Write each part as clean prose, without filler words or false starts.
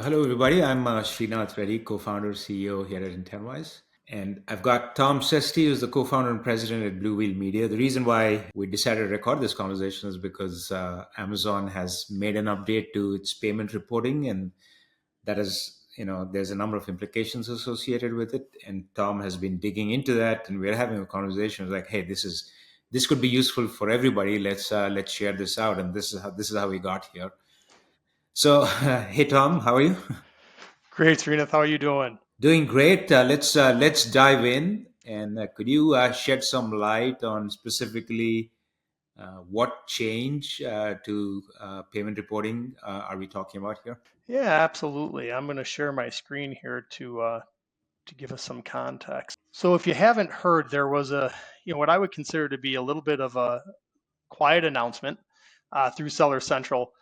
Hello, everybody. I'm Sreenath Reddy, co-founder, CEO here at Intentwise. And I've got Tom Sesti, who's the co-founder and president at Blue Whale Media. The reason why we decided to record this conversation is because Amazon has made an update to its payment reporting, and that is, there's a number of implications associated with it. And Tom has been digging into that, and we're having a conversation like, hey, this could be useful for everybody. Let's share this out, and this is how we got here. So, hey Tom, how are you? Great, Sreenath. How are you doing? Doing great. Let's dive in, and could you shed some light on specifically what change to payment reporting are we talking about here? Yeah, absolutely. I'm going to share my screen here to give us some context. So, if you haven't heard, there was what I would consider to be a little bit of a quiet announcement through Seller Central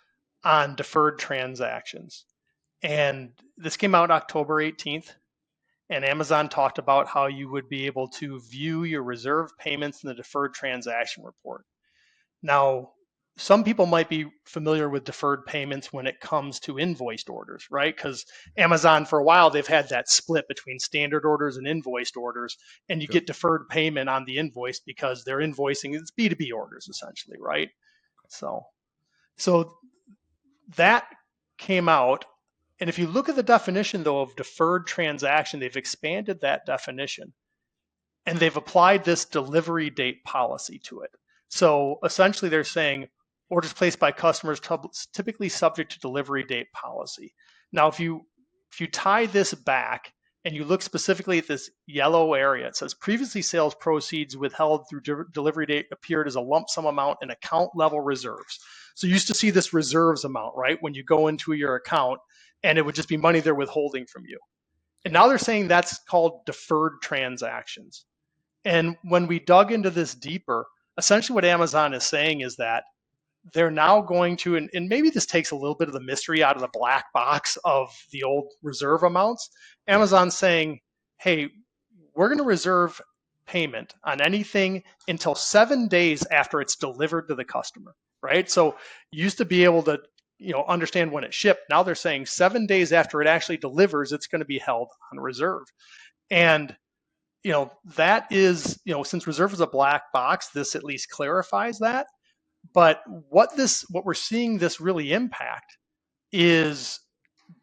on deferred transactions, and this came out October 18th. And Amazon talked about how you would be able to view your reserve payments in the deferred transaction report. Now, some people might be familiar with deferred payments when it comes to invoiced orders, right? Because Amazon, for a while, they've had that split between standard orders and invoiced orders, and you Sure. get deferred payment on the invoice because they're invoicing it's B2B orders essentially, right? So, so that came out, and if you look at the definition though of deferred transaction, they've expanded that definition and they've applied this delivery date policy to it. So essentially, they're saying orders placed by customers typically subject to delivery date policy. Now, if you tie this back and you look specifically at this yellow area, it says previously sales proceeds withheld through delivery date appeared as a lump sum amount in account level reserves. So you used to see this reserves amount, right? When you go into your account and it would just be money they're withholding from you. And Yeah. now they're saying that's called deferred transactions. And when we dug into this deeper, essentially what Amazon is saying is that they're now going to, and maybe this takes a little bit of the mystery out of the black box of the old reserve amounts. Yeah. Amazon's saying, hey, we're going to reserve payment on anything until 7 days after it's delivered to the customer, right? So you used to be able to, understand when it shipped. Now they're saying 7 days after it actually delivers, it's going to be held on reserve. And that is, since reserve is a black box, this at least clarifies that. But what we're seeing this really impact is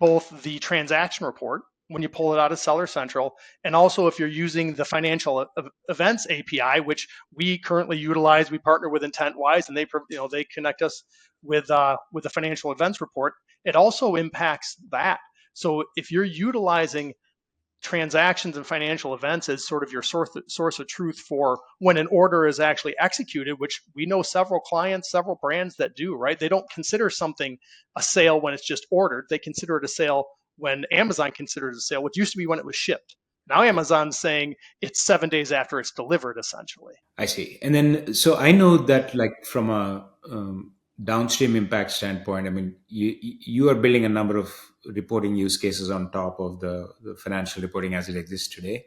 both the transaction report when you pull it out of Seller Central, and also if you're using the financial events API, which we currently utilize. We partner with Intentwise, and they connect us with the financial events report. It also impacts that. So if you're utilizing transactions and financial events as sort of your source of truth for when an order is actually executed, which we know several clients, several brands that do, right? They don't consider something a sale when it's just ordered. They consider it a sale when Amazon considers it a sale, which used to be when it was shipped. Now Amazon's saying it's 7 days after it's delivered, essentially. I see. And then, so I know that, like, from a downstream impact standpoint, I mean, you are building a number of reporting use cases on top of the financial reporting as it exists today.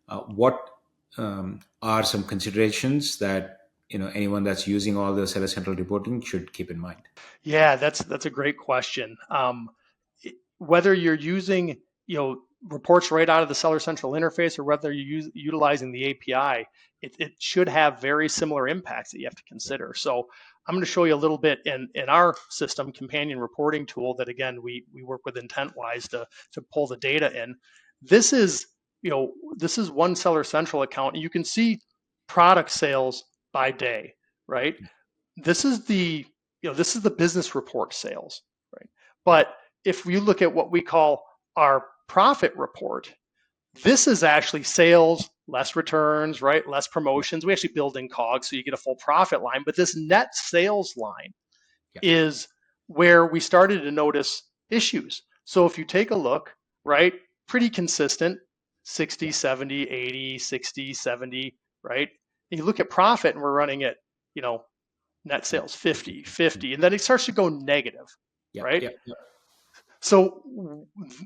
What are some considerations that anyone that's using all the Seller Central reporting should keep in mind? Yeah, that's a great question. Whether you're using reports right out of the Seller Central interface or whether you're utilizing the API, it should have very similar impacts that you have to consider. So I'm going to show you a little bit in our system companion reporting tool that again we work with Intentwise to pull the data in. This is this is one Seller Central account, and you can see product sales by day, right? This is the business report sales, right? But if we look at what we call our profit report, this is actually sales less returns, right? Less promotions. We actually build in COGS so you get a full profit line. But this net sales line Yeah. is where we started to notice issues. So if you take a look, right, pretty consistent 60, 70, 80, 60, 70, right? And you look at profit and we're running at, net sales 50, 50, and then it starts to go negative, Yeah. right? Yeah. Yeah. So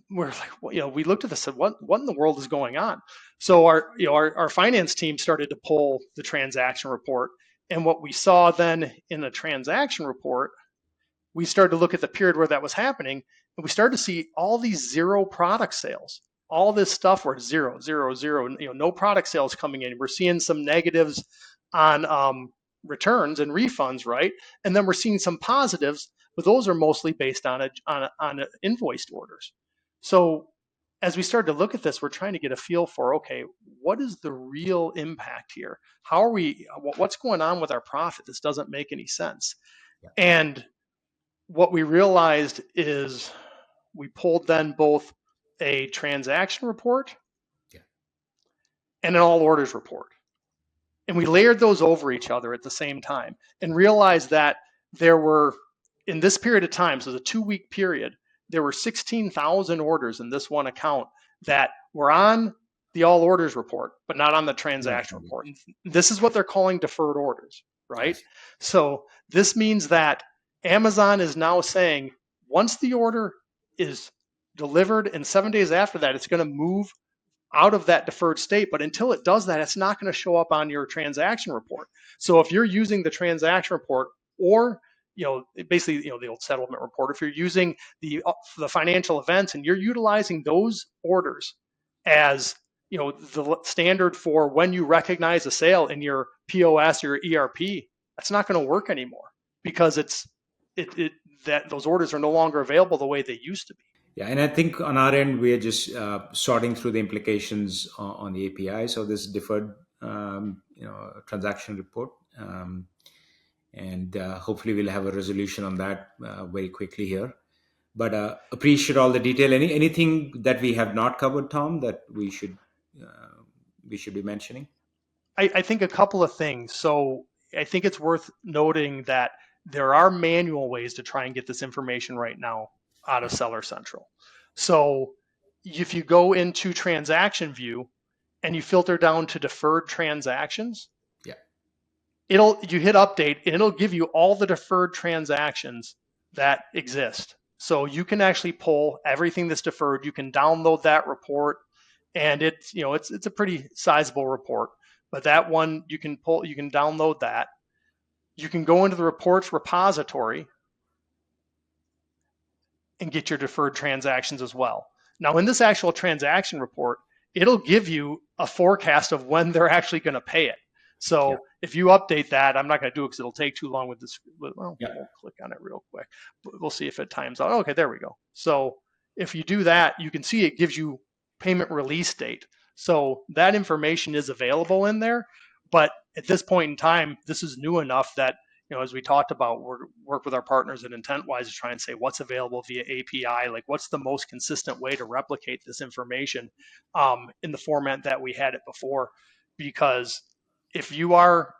we're like, well, we looked at this and said, what in the world is going on? So our finance team started to pull the transaction report, and what we saw then in the transaction report, we started to look at the period where that was happening, and we started to see all these zero product sales. All this stuff where zero, zero, zero, no product sales coming in. We're seeing some negatives on returns and refunds, right? And then we're seeing some positives, but those are mostly based on invoiced orders. So as we started to look at this, we're trying to get a feel for, okay, what is the real impact here? How are we? What's going on with our profit? This doesn't make any sense. Yeah. And what we realized is we pulled then both a transaction report and an all orders report. And we layered those over each other at the same time and realized that there were, in this period of time, so the 2-week period, there were 16,000 orders in this one account that were on the all orders report, but not on the transaction report. And this is what they're calling deferred orders, right? Yes. So this means that Amazon is now saying once the order is delivered and 7 days after that, it's going to move out of that deferred state. But until it does that, it's not going to show up on your transaction report. So if you're using the transaction report or basically, the old settlement report, if you're using the financial events and you're utilizing those orders as the standard for when you recognize a sale in your POS or your ERP, that's not going to work anymore because that those orders are no longer available the way they used to be. Yeah, and I think on our end, we are just sorting through the implications on the API. So this deferred, transaction report, and hopefully we'll have a resolution on that very quickly here. But appreciate all the detail. Anything that we have not covered, Tom, that we should be mentioning? I think a couple of things. So I think it's worth noting that there are manual ways to try and get this information right now out of Seller Central. So if you go into transaction view and you filter down to deferred transactions, you hit update and it'll give you all the deferred transactions that exist. So you can actually pull everything that's deferred. You can download that report, and it's a pretty sizable report. But that one you can download that. You can go into the reports repository and get your deferred transactions as well. Now, in this actual transaction report, it'll give you a forecast of when they're actually going to pay it. So if you update that, I'm not going to do it because it'll take too long with this. We'll click on it real quick. We'll see if it times out. Okay, there we go. So if you do that, you can see it gives you payment release date. So that information is available in there. But at this point in time, this is new enough that, as we talked about, we work with our partners at Intentwise to try and say what's available via API, like what's the most consistent way to replicate this information in the format that we had it before. Because if you are,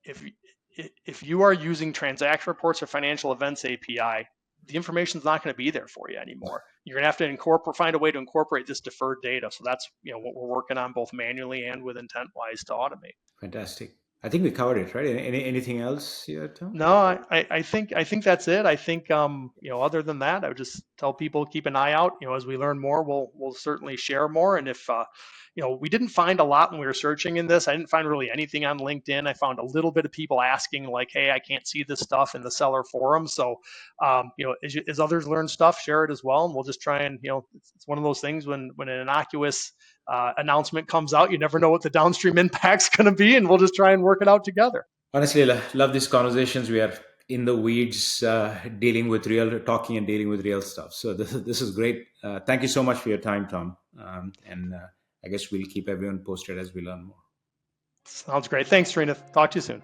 if you are using transaction reports or financial events API, the information is not going to be there for you anymore. You're going to have to find a way to incorporate this deferred data. So that's what we're working on both manually and with Intentwise to automate. Fantastic. I think we covered it, right? Anything else here, Tom? No, I think that's it. I think other than that, I would just tell people keep an eye out. As we learn more, we'll certainly share more. And if we didn't find a lot when we were searching in this. I didn't find really anything on LinkedIn. I found a little bit of people asking like, "Hey, I can't see this stuff in the seller forum." So as others learn stuff, share it as well, and we'll just try and it's one of those things when an innocuous announcement comes out, you never know what the downstream impact's going to be, and we'll just try and work it out together. Honestly, I love these conversations. We are in the weeds, talking and dealing with real stuff. So this is great. Thank you so much for your time, Tom. And I guess we'll keep everyone posted as we learn more. Sounds great. Thanks, Sreenath. Talk to you soon.